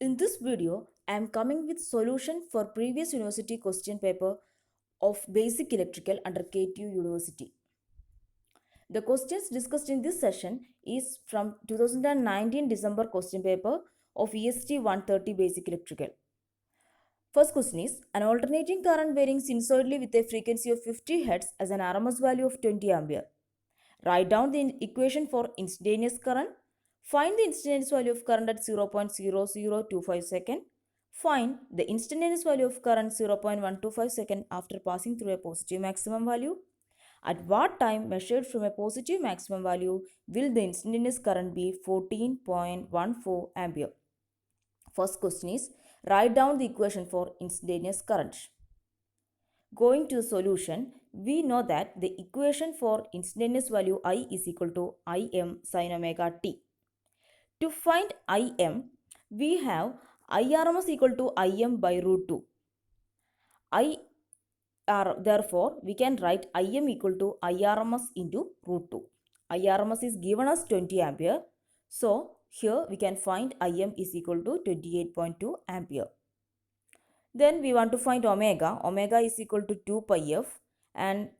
In this video, I am coming with solution for previous university question paper of Basic Electrical under KTU University. The questions discussed in this session is from 2019 December question paper of EST 130 Basic Electrical. First question is, an alternating current varying sinusoidally with a frequency of 50 Hz as an RMS value of 20 ampere. Write down the equation for instantaneous current. Find the instantaneous value of current at 0.0025 second. Find the instantaneous value of current 0.125 second after passing through a positive maximum value. At what time measured from a positive maximum value will the instantaneous current be 14.14 ampere? First question is, write down the equation for instantaneous current. Going to the solution, we know that the equation for instantaneous value I is equal to Im sin omega t. To find Im, we have IRMS equal to Im by root 2. Therefore, we can write Im equal to IRMS into root 2. IRMS is given as 20 ampere. So, here we can find Im is equal to 28.2 ampere. Then we want to find omega. Omega is equal to 2 pi f, and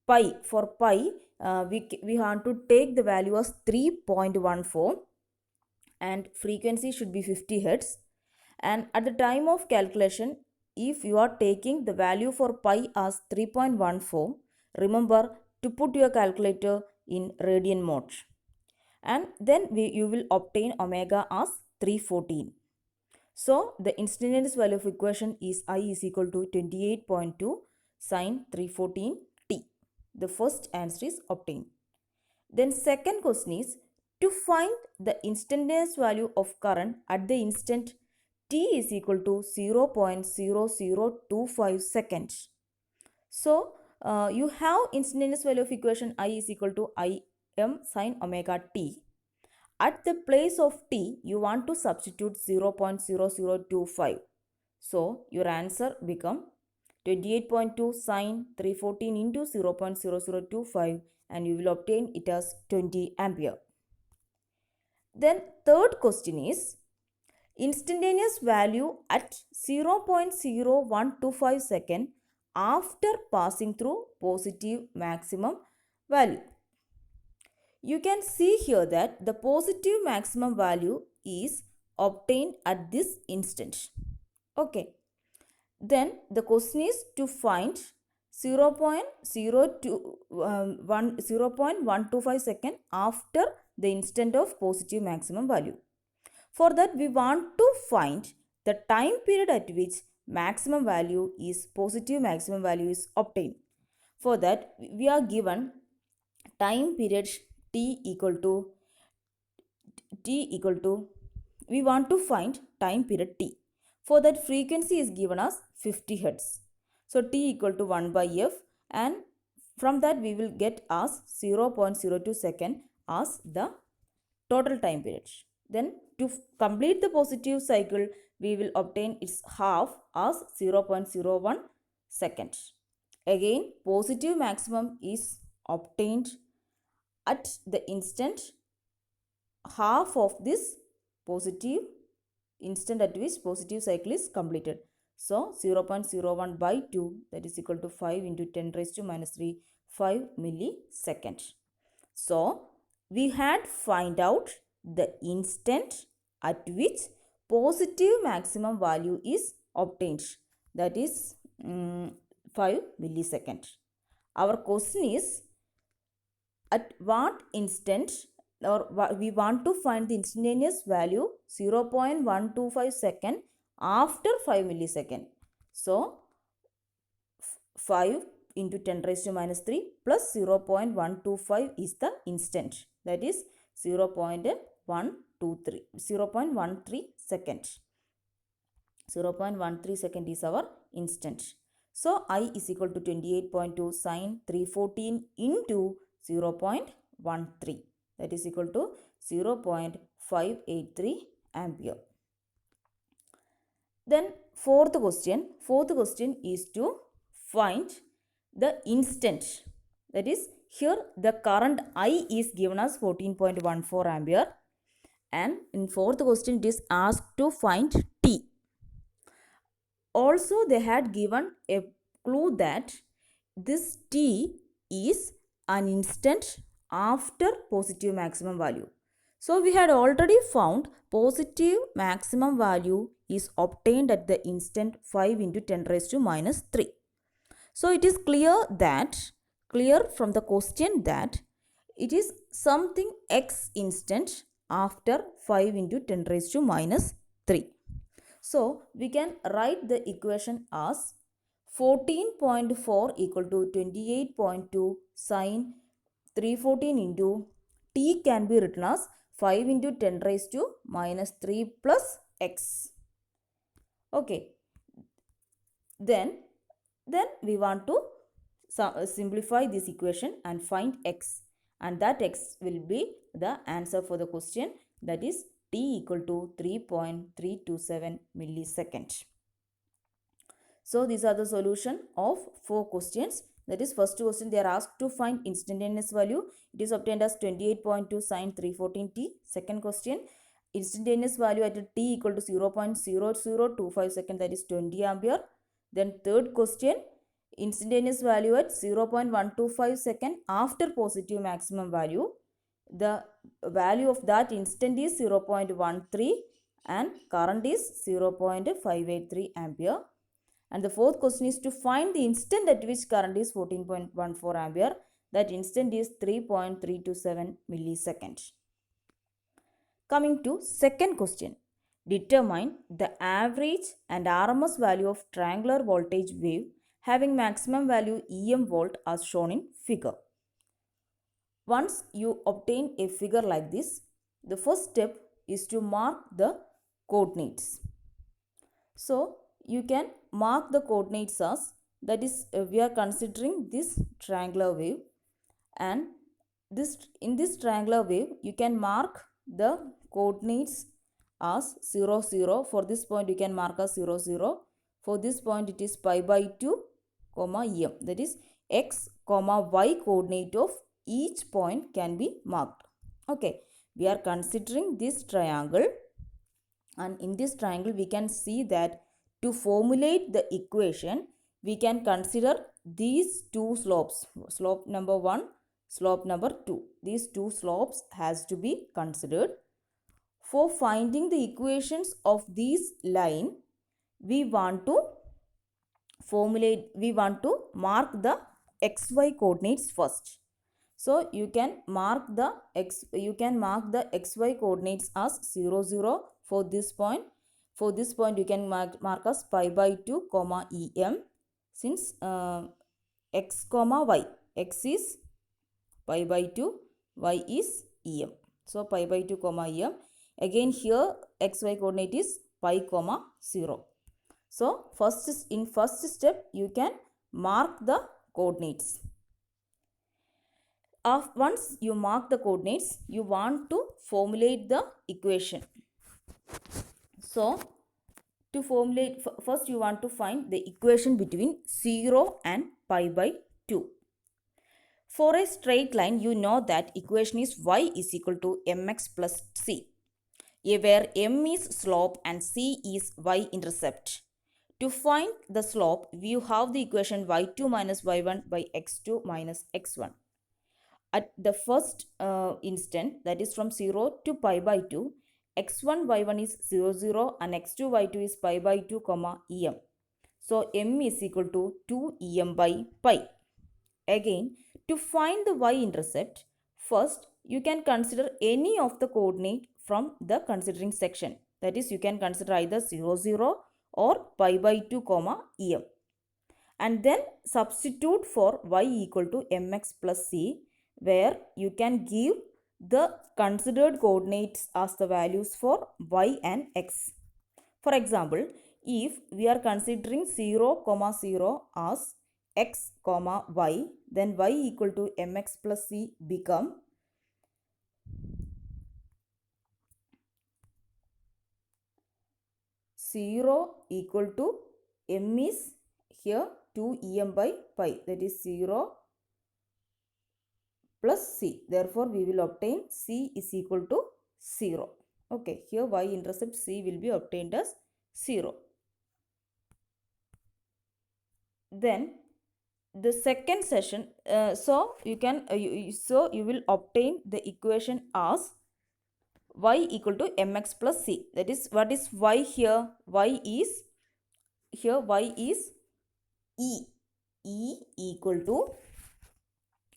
pi, for pi, we want to take the value as 3.14 and frequency should be 50 Hz. And at the time of calculation, if you are taking the value for pi as 3.14, remember to put your calculator in radian mode. And then you will obtain omega as 314. So, the instantaneous value of equation is I is equal to 28.2 sin 314 t. The first answer is obtained. Then second question is, to find the instantaneous value of current at the instant t is equal to 0.0025 seconds. So, you have instantaneous value of equation I is equal to Im sin omega t. At the place of t, you want to substitute 0.0025. So, your answer become 28.2 sin 314 into 0.0025 and you will obtain it as 20 ampere. Then third question is, instantaneous value at 0.0125 second after passing through positive maximum value. You can see here that the positive maximum value is obtained at this instant. Okay. Then the question is to find 0.125 second after the instant of positive maximum value. For that, we want to find the time period at which maximum value is positive maximum value is obtained. For that, we are given time period t equal to we want to find time period t. For that, frequency is given as 50 Hz. So, t equal to 1 by f, and from that we will get as 0.02 second as the total time period. Then to complete the positive cycle, we will obtain its half as 0.01 second. Again, positive maximum is obtained at the instant half of this positive instant at which positive cycle is completed. So, 0.01 by 2, that is equal to 5 into 10 raised to minus 3, 5 millisecond. So, we had find out the instant at which positive maximum value is obtained, that is 5 millisecond. Our question is, at what instant, or we want to find the instantaneous value 0.125 second after 5 millisecond. So, 5 into 10 raised to minus 3 plus 0.125 is the instant, that is 0.13 second. 0.13 second is our instant. So, I is equal to 28.2 sin 314 into 0.13, that is equal to 0.583 ampere. Then fourth question is to find the instant, that is here the current I is given as 14.14 ampere And in fourth question it is asked to find t. Also they had given a clue that this t is an instant after positive maximum value. So we had already found positive maximum value is obtained at the instant 5 into 10 raised to minus 3. So it is clear from the question that it is something x instant after 5 into 10 raised to minus 3. So we can write the equation as 14.4 equal to 28.2 sine 314 into t can be written as 5 into 10 raised to minus 3 plus x. Okay. Then we want to simplify this equation and find x, and that x will be the answer for the question, that is t equal to 3.327 millisecond. So these are the solution of 4 questions. That is, first question they are asked to find instantaneous value. It is obtained as 28.2 sine 314 t. Second question, instantaneous value at t equal to 0.0025 second, that is 20 ampere. Then third question, instantaneous value at 0.125 second after positive maximum value. The value of that instant is 0.13 and current is 0.583 ampere. And the fourth question is to find the instant at which current is 14.14 ampere. That instant is 3.327 millisecond. Coming to second question. Determine the average and RMS value of triangular voltage wave having maximum value EM volt as shown in figure. Once you obtain a figure like this, the first step is to mark the coordinates. So you can mark the coordinates as, that is we are considering this triangular wave, and in this triangular wave you can mark the coordinates as 0 0. For this point you can mark as 0 0. For this point it is pi by 2 comma em, that is x comma y coordinate of each point can be marked. Okay, we are considering this triangle, and in this triangle we can see that to formulate the equation we can consider these two slopes, slope number 1, slope number 2. These two slopes has to be considered. For finding the equations of this line, we want to mark the xy coordinates first. So you can mark the xy coordinates as 0 0 for this point. For this point you can mark as pi by 2 comma em, since x comma y, x is pi by 2, y is em. So pi by 2 comma em. Again here xy coordinate is pi comma 0. So in first step you can mark the coordinates. Once you mark the coordinates, you want to formulate the equation. So to formulate, first you want to find the equation between 0 and pi by 2. For a straight line, you know that equation is y is equal to mx plus c, where m is slope and c is y-intercept. To find the slope, we have the equation y2 minus y1 by x2 minus x1. At the first instant, that is from 0 to pi by 2, x1 y1 is 0 0 and x2 y2 is pi by 2 comma em. So m is equal to 2 em by pi. Again, to find the y-intercept, first you can consider any of the coordinate from the considering section. That is, you can consider either 0 0 or pi by 2 comma em. And then substitute for y equal to mx plus c, where you can give the considered coordinates as the values for y and x. For example, if we are considering 0 comma 0 as x comma y, then y equal to mx plus c become 0 equal to m is here 2 em by pi, that is 0 plus c. Therefore, we will obtain c is equal to 0. Okay, here y-intercept C will be obtained as 0. Then the second session, so you will obtain the equation as y equal to mx plus c. That is, what is y here? Y is e. E equal to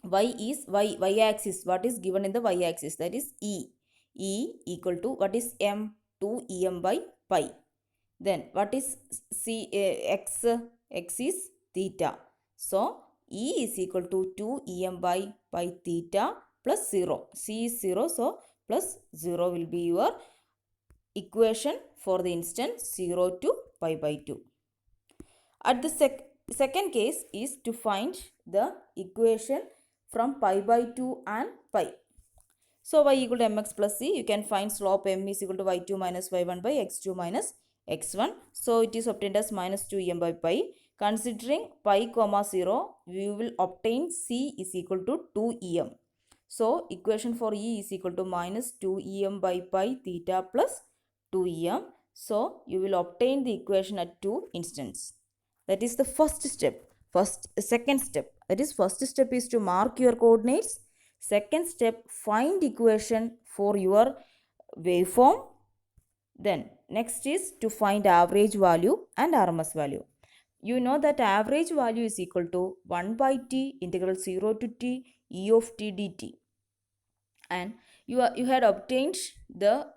y axis. What is given in the y axis? That is e. E equal to what is m? 2 em by pi. Then what is c? X is theta. So E is equal to 2 em by pi theta plus 0. C is 0, so plus 0 will be your equation for the instance 0 to pi by 2. At the second case is to find the equation from pi by 2 and pi. So y equal to mx plus c, you can find slope m is equal to y2 minus y1 by x2 minus x1. So it is obtained as minus 2 em by pi. Considering pi comma 0, we will obtain c is equal to 2 em. So equation for E is equal to minus 2 em by pi theta plus 2 em. So you will obtain the equation at 2 instants. That is the first step. Second step. That is, first step is to mark your coordinates. Second step, find equation for your waveform. Then next is to find average value and RMS value. You know that average value is equal to 1 by t integral 0 to t e of t dt. And you had obtained the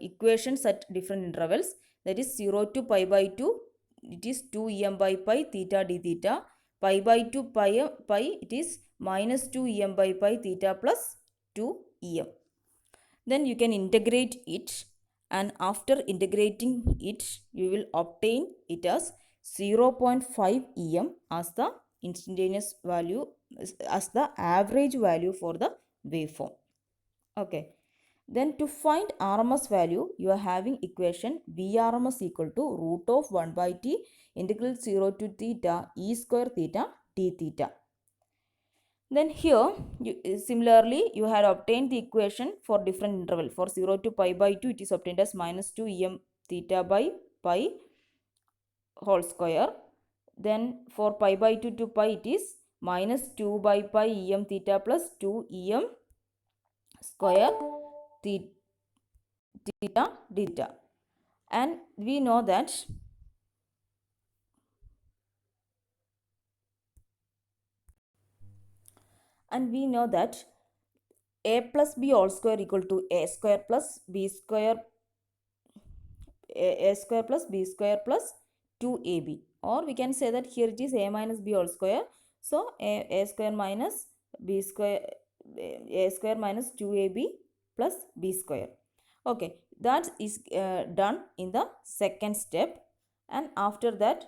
equations at different intervals. That is 0 to pi by 2, it is 2 em by pi theta d theta. Pi by 2 pi it is minus 2 em by pi theta plus 2 em. Then you can integrate it, and after integrating it you will obtain it as 0.5 em as the instantaneous value, as the average value for the waveform. Okay. Then to find RMS value, you are having equation Vrms equal to root of 1 by t integral 0 to theta e square theta d theta. Then here, similarly, you had obtained the equation for different interval. For 0 to pi by 2, it is obtained as minus 2 em theta by pi whole square. Then for pi by 2 to pi, it is minus 2 by pi em theta plus 2 em square theta theta. And we know that a plus b all square equal to a square plus b square, a square plus b square plus 2ab, or we can say that here it is a minus b all square. So a square minus b square, a square minus 2ab plus b square. Okay, that is done in the second step. And after that,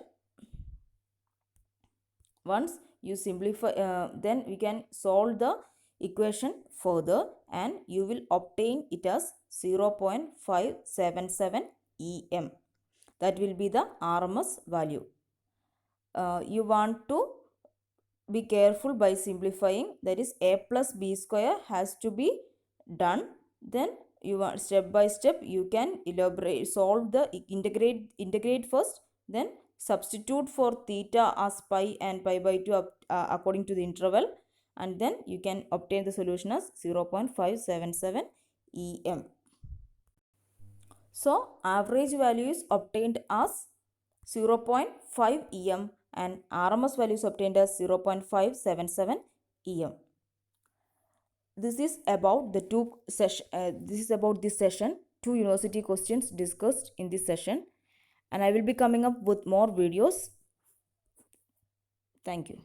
once you simplify, then we can solve the equation further, and you will obtain it as 0.577 em. That will be the RMS value. You want to be careful by simplifying. That is, a plus b square has to be done. Then you want step by step you can elaborate, solve the integrate first, then substitute for theta as pi and pi by 2 according to the interval, and then you can obtain the solution as 0.577 em. So average value is obtained as 0.5 em and RMS value is obtained as 0.577 em. This is about the this session, 2 university questions discussed in this session, and I will be coming up with more videos. Thank you.